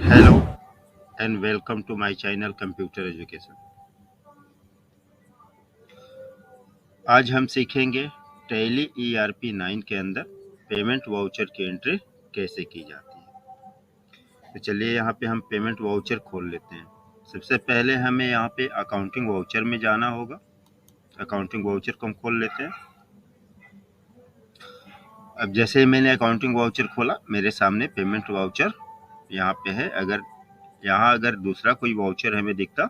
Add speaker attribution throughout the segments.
Speaker 1: Hello and welcome to my channel Computer Education। आज हम सीखेंगे टैली ERP 9 के अंदर पेमेंट वाउचर की एंट्री कैसे की जाती है। तो चलिए यहाँ पे हम पेमेंट वाउचर खोल लेते हैं। सबसे पहले हमें यहाँ पे अकाउंटिंग वाउचर में जाना होगा। अकाउंटिंग वाउचर को हम खोल लेते हैं। अब जैसे ही मैंने अकाउंटिंग वाउचर खोला, मेरे सामने पेमेंट वाउचर यहाँ पे है। अगर दूसरा कोई वाउचर हमें दिखता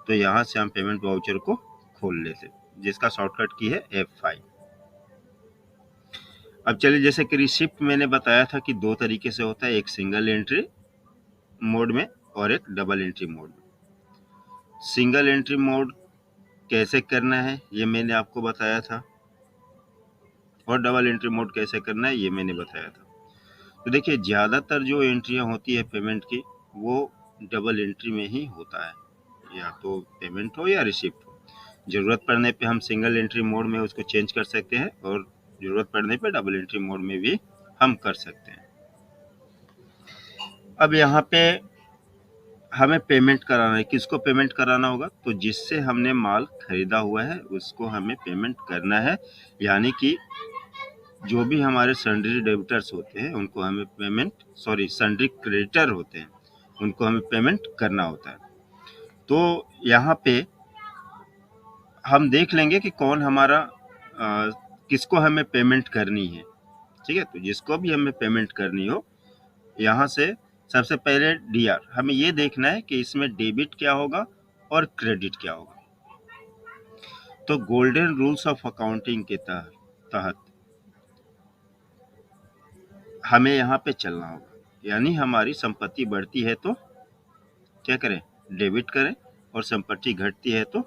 Speaker 1: तो यहाँ से हम पेमेंट वाउचर को खोल लेते, जिसका शॉर्टकट की है F5। अब चलिए, जैसे कि रिसिप्ट मैंने बताया था कि दो तरीके से होता है, एक सिंगल एंट्री मोड में और एक डबल एंट्री मोड में। सिंगल एंट्री मोड कैसे करना है ये मैंने आपको बताया था, और डबल एंट्री मोड कैसे करना है ये मैंने बताया था। तो देखिए, ज़्यादातर जो एंट्रियाँ होती है पेमेंट की, वो डबल एंट्री में ही होता है, या तो पेमेंट हो या रिसिप्ट हो। ज़रूरत पड़ने पे हम सिंगल एंट्री मोड में उसको चेंज कर सकते हैं, और ज़रूरत पड़ने पे डबल एंट्री मोड में भी हम कर सकते हैं। अब यहाँ पे हमें पेमेंट कराना है। किसको पेमेंट कराना होगा? तो जिससे हमने माल खरीदा हुआ है उसको हमें पेमेंट करना है। यानी कि जो भी हमारे सन्ड्री डेबिटर्स होते हैं उनको हमें सन्ड्री क्रेडिटर होते हैं, उनको हमें पेमेंट करना होता है। तो यहाँ पे हम देख लेंगे कि कौन हमारा किसको हमें पेमेंट करनी है। ठीक है, तो जिसको भी हमें पेमेंट करनी हो, यहाँ से सबसे पहले डीआर हमें ये देखना है कि इसमें डेबिट क्या होगा और क्रेडिट क्या होगा। तो गोल्डन रूल्स ऑफ अकाउंटिंग के तहत हमें यहाँ पे चलना होगा। यानी हमारी संपत्ति बढ़ती है तो क्या करें? डेबिट करें, और संपत्ति घटती है तो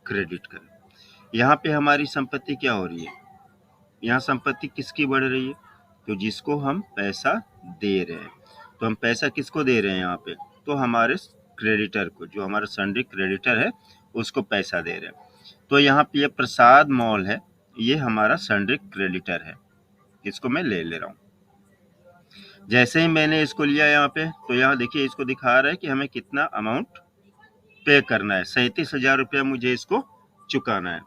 Speaker 1: क्रेडिट करें। यहाँ पे हमारी संपत्ति क्या हो रही है? यहाँ संपत्ति किसकी बढ़ रही है? तो जिसको हम पैसा दे रहे हैं। तो हम पैसा किसको दे रहे हैं यहाँ पे? तो हमारे क्रेडिटर को, जो हमारा सन्ड्री क्रेडिटर है उसको पैसा दे रहे हैं। तो यहाँ पे ये प्रसाद मॉल है, ये हमारा सन्ड्री क्रेडिटर है, इसको मैं ले रहा हूँ। जैसे ही मैंने इसको लिया यहाँ पे, तो यहाँ देखिए इसको दिखा रहा है कि हमें कितना अमाउंट पे करना है। 37,000 रुपया मुझे इसको चुकाना है।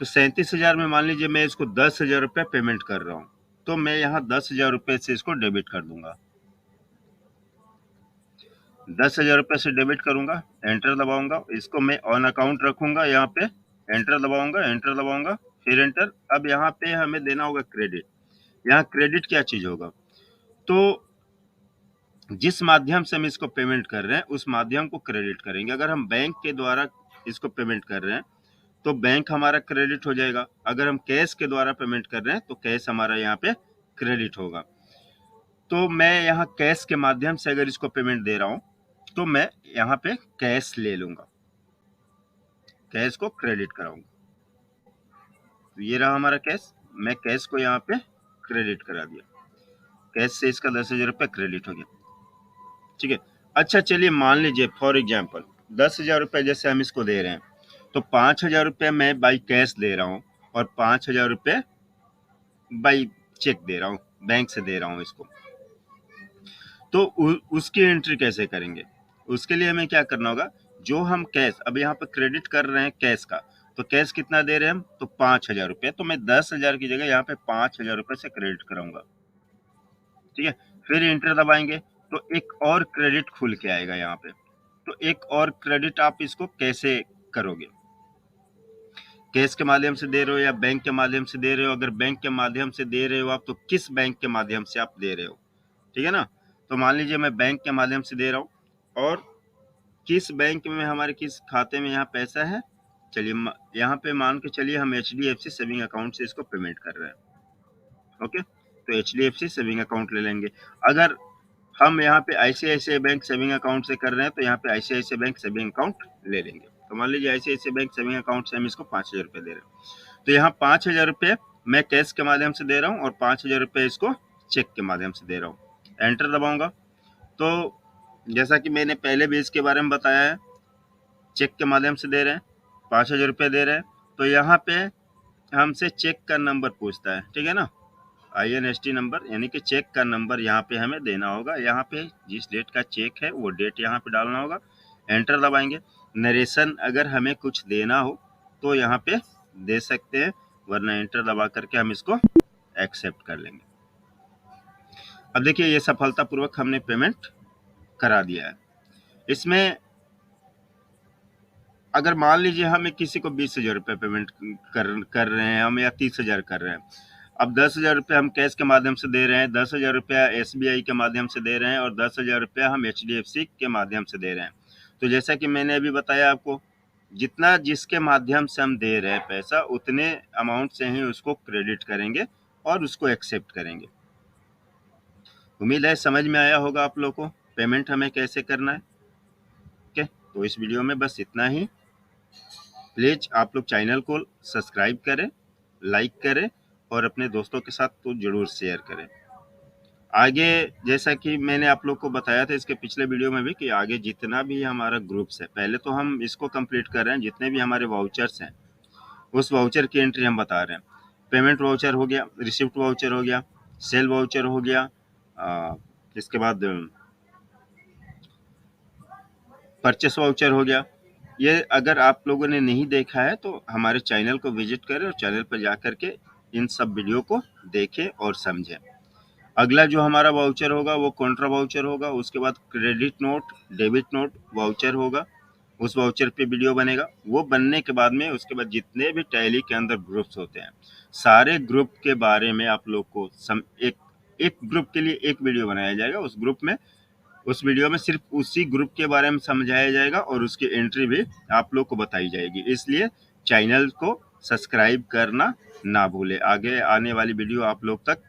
Speaker 1: तो 37,000 में मान लीजिए मैं इसको 10,000 रुपया पेमेंट कर रहा हूँ, तो मैं यहाँ 10,000 रुपये से इसको डेबिट कर दूंगा। 10,000 रुपये से डेबिट करूंगा, एंटर दबाऊंगा, इसको मैं ऑन अकाउंट रखूंगा। यहाँ पे एंटर दबाऊंगा, फिर एंटर। अब यहाँ पे हमें देना होगा क्रेडिट। यहाँ क्रेडिट क्या चीज होगा? तो जिस माध्यम से हम इसको पेमेंट कर रहे हैं उस माध्यम को क्रेडिट करेंगे। अगर हम बैंक के द्वारा इसको पेमेंट कर रहे हैं तो बैंक हमारा क्रेडिट हो जाएगा। अगर हम कैश के द्वारा पेमेंट कर रहे हैं तो कैश हमारा यहाँ पे क्रेडिट होगा। तो मैं यहाँ कैश के माध्यम से अगर इसको पेमेंट दे रहा हूँ तो मैं यहाँ पे कैश ले लूंगा, कैश को क्रेडिट कराऊंगा। तो ये रहा हमारा कैश, मैं कैश को यहाँ पे क्रेडिट करा दिया। कैश से इसका 10,000 रुपये क्रेडिट हो गया। ठीक है, अच्छा चलिए मान लीजिए फॉर एग्जाम्पल 10,000 रुपये जैसे हम इसको दे रहे हैं, तो 5,000 रुपये मैं बाई कैश दे रहा हूँ और 5,000 रुपये बाई चेक दे रहा हूँ, बैंक से दे रहा हूँ इसको। तो उसकी एंट्री कैसे करेंगे? उसके लिए हमें क्या करना होगा? जो हम कैश अब यहाँ पर क्रेडिट कर रहे हैं कैश का, तो कैश कितना दे रहे हैं हम? तो 5,000 रुपये। तो मैं 10,000 की जगह यहाँ पे 5,000 रुपये से क्रेडिट कराऊंगा। ठीक है, फिर एंटर दबाएंगे तो एक और क्रेडिट खुल के आएगा यहाँ पे। तो एक और क्रेडिट आप इसको कैसे करोगे? कैश के माध्यम से दे रहे हो या बैंक के माध्यम से दे रहे हो? अगर बैंक के माध्यम से दे रहे हो आप, तो किस बैंक के माध्यम से आप दे रहे हो? ठीक है ना। तो मान लीजिए मैं बैंक के माध्यम से दे रहा हूँ, और किस बैंक में हमारे किस खाते में यहाँ पैसा है, चलिए यहाँ पे मान के चलिए हम HDFC सेविंग अकाउंट से इसको पेमेंट कर रहे हैं। ओके, तो HDFC सेविंग अकाउंट ले लेंगे। अगर हम यहाँ पे ICICI बैंक सेविंग अकाउंट से कर रहे हैं तो यहाँ पे ICICI बैंक सेविंग अकाउंट ले लेंगे। तो मान लीजिए ICICI बैंक सेविंग अकाउंट से हम इसको 5,000 रुपये दे रहे हैं। तो यहाँ 5,000 रुपये मैं कैश के माध्यम से दे रहा हूँ और 5,000 रुपये इसको चेक के माध्यम से दे रहा हूँ। एंटर दबाऊंगा तो जैसा कि मैंने पहले भी इसके बारे में बताया है, चेक के माध्यम से दे रहे हैं, 5,000 रुपये दे रहे हैं। तो यहाँ पे हमसे चेक का नंबर पूछता है, ठीक है ना। INST नंबर यानी कि चेक का नंबर यहाँ पे हमें देना होगा। यहाँ पे जिस डेट का चेक है वो डेट यहाँ पे डालना होगा, एंटर दबाएंगे। नरेशन अगर हमें कुछ देना हो तो यहाँ पे दे सकते हैं, वरना एंटर दबा करके हम इसको एक्सेप्ट कर लेंगे। अब देखिए ये सफलतापूर्वक हमने पेमेंट करा दिया है। इसमें अगर मान लीजिए हमें किसी को 20,000 रुपये पेमेंट कर रहे हैं हम, या 30,000 कर रहे हैं, अब 10,000 रुपये हम कैश के माध्यम से दे रहे हैं, 10,000 रुपया SBI के माध्यम से दे रहे हैं और 10,000 रुपया हम HDFC के माध्यम से दे रहे हैं। तो जैसा कि मैंने अभी बताया आपको, जितना जिसके माध्यम से हम दे रहे हैं पैसा, उतने अमाउंट से ही उसको क्रेडिट करेंगे और उसको एक्सेप्ट करेंगे। उम्मीद है समझ में आया होगा आप लोग को पेमेंट हमें कैसे करना है। ओके, तो इस वीडियो में बस इतना ही। प्लीज़ आप लोग चैनल को सब्सक्राइब करें, लाइक करें और अपने दोस्तों के साथ तो ज़रूर शेयर करें। आगे जैसा कि मैंने आप लोग को बताया था इसके पिछले वीडियो में भी, कि आगे जितना भी हमारा ग्रुप्स है, पहले तो हम इसको कंप्लीट कर रहे हैं। जितने भी हमारे वाउचर्स हैं उस वाउचर की एंट्री हम बता रहे हैं। पेमेंट वाउचर हो गया, रिसिप्ट वाउचर हो गया, सेल वाउचर हो गया, इसके बाद परचेस वाउचर हो गया। ये अगर आप लोगों ने नहीं देखा है तो हमारे चैनल को विजिट करें और चैनल पर जा कर के इन सब वीडियो को देखें और समझें। अगला जो हमारा वाउचर होगा वो कॉन्ट्रा वाउचर होगा। उसके बाद credit note, debit note voucher होगा, उस वाउचर पे वीडियो बनेगा। वो बनने के बाद में उसके बाद जितने भी टैली के अंदर ग्रुप्स होते हैं, सारे ग्रुप के बारे में आप लोग को एक ग्रुप के लिए एक वीडियो बनाया जाएगा। उस वीडियो में सिर्फ उसी ग्रुप के बारे में समझाया जाएगा और उसकी एंट्री भी आप लोग को बताई जाएगी। इसलिए चैनल को सब्सक्राइब करना ना भूले, आगे आने वाली वीडियो आप लोग तक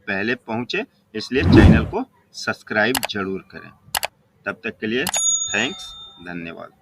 Speaker 1: पहले पहुंचे, इसलिए चैनल को सब्सक्राइब जरूर करें। तब तक के लिए थैंक्स, धन्यवाद।